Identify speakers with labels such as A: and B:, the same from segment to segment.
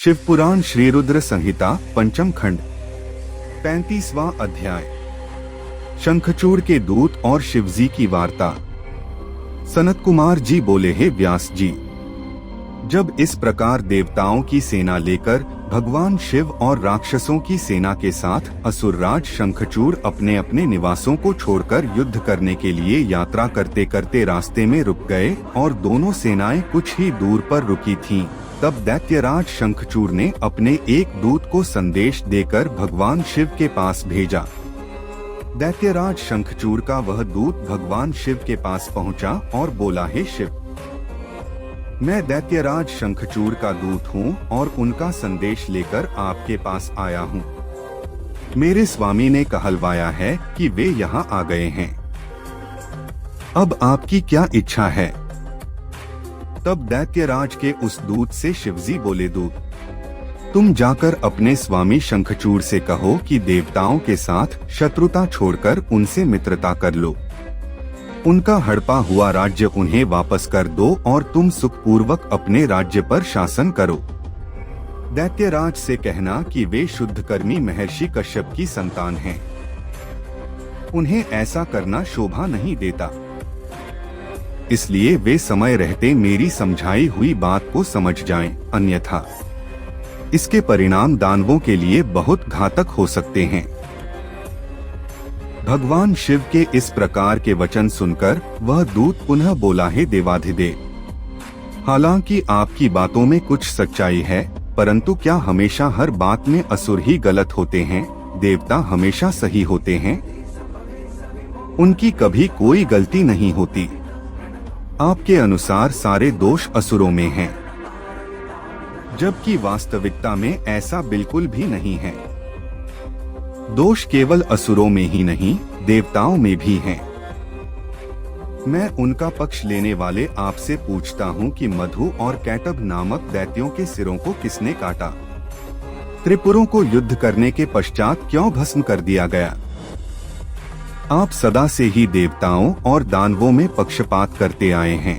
A: शिवपुराण श्री रुद्र संहिता पंचम खंड 35वां अध्याय। शंखचूड़ के दूत और शिवजी की वार्ता। सनत कुमार जी बोले, हे व्यास जी, जब इस प्रकार देवताओं की सेना लेकर भगवान शिव और राक्षसों की सेना के साथ असुरराज शंखचूड़ अपने अपने निवासों को छोड़कर युद्ध करने के लिए यात्रा करते करते रास्ते में रुक गए और दोनों सेनाएं कुछ ही दूर पर रुकी थीं, तब दैत्यराज शंखचूड़ ने अपने एक दूत को संदेश देकर भगवान शिव के पास भेजा। दैत्यराज शंखचूड़ का वह दूत भगवान शिव के पास पहुंचा और बोला, हे शिव, मैं दैत्यराज शंखचूड़ का दूत हूं और उनका संदेश लेकर आपके पास आया हूं। मेरे स्वामी ने कहलवाया है कि वे यहाँ आ गए हैं। अब आपकी क्या इच्छा है? तब दैत्यराज के उस दूत से शिवजी बोले, दूत, तुम जाकर अपने स्वामी शंखचूड़ से कहो कि देवताओं के साथ शत्रुता छोड़कर उनसे मित्रता कर लो। उनका हड़पा हुआ राज्य उन्हें वापस कर दो और तुम सुखपूर्वक अपने राज्य पर शासन करो। दैत्यराज से कहना कि वे शुद्धकर्मी महर्षि कश्यप की संतान हैं। उन्हें ऐसा करना शोभा नहीं देता, इसलिए वे समय रहते मेरी समझाई हुई बात को समझ जाएं, अन्यथा इसके परिणाम दानवों के लिए बहुत घातक हो सकते हैं। भगवान शिव के इस प्रकार के वचन सुनकर वह दूत पुनः बोला, हे देवाधिदेव, हालांकि आपकी बातों में कुछ सच्चाई है, परंतु क्या हमेशा हर बात में असुर ही गलत होते हैं? देवता हमेशा सही होते हैं? उनकी कभी कोई गलती नहीं होती। आपके अनुसार सारे दोष असुरों में हैं, जबकि वास्तविकता में ऐसा बिल्कुल भी नहीं है। दोष केवल असुरों में ही नहीं, देवताओं में भी हैं। मैं उनका पक्ष लेने वाले आपसे पूछता हूँ कि मधु और कैटभ नामक दैत्यों के सिरों को किसने काटा? त्रिपुरों को युद्ध करने के पश्चात क्यों भस्म कर दिया गया? आप सदा से ही देवताओं और दानवों में पक्षपात करते आए हैं।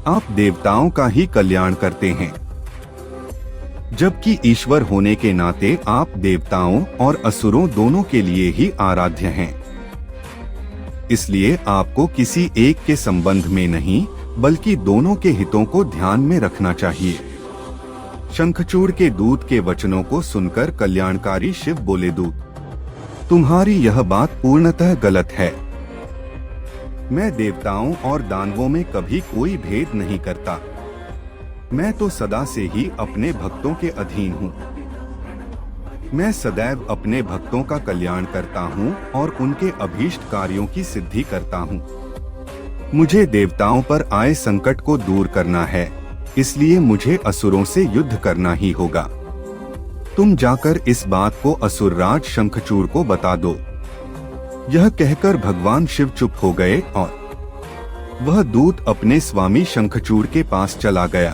A: आप देवताओं का ही कल्याण करते हैं, जबकि ईश्वर होने के नाते आप देवताओं और असुरों दोनों के लिए ही आराध्य हैं। इसलिए आपको किसी एक के संबंध में नहीं, बल्कि दोनों के हितों को ध्यान में रखना चाहिए। शंखचूड़ के दूत के वचनों को सुनकर कल्याणकारी शिव बोले, दूत, तुम्हारी यह बात पूर्णतः गलत है। मैं देवताओं और दानवों में कभी कोई भेद नहीं करता। मैं तो सदा से ही अपने भक्तों के अधीन हूँ। मैं सदैव अपने भक्तों का कल्याण करता हूँ और उनके अभीष्ट कार्यों की सिद्धि करता हूँ। मुझे देवताओं पर आए संकट को दूर करना है, इसलिए मुझे असुरों से युद्ध करना ही होगा। तुम जाकर इस बात को असुरराज शंखचूड़ को बता दो। यह कहकर भगवान शिव चुप हो गए और वह दूत अपने स्वामी शंखचूड़ के पास चला गया।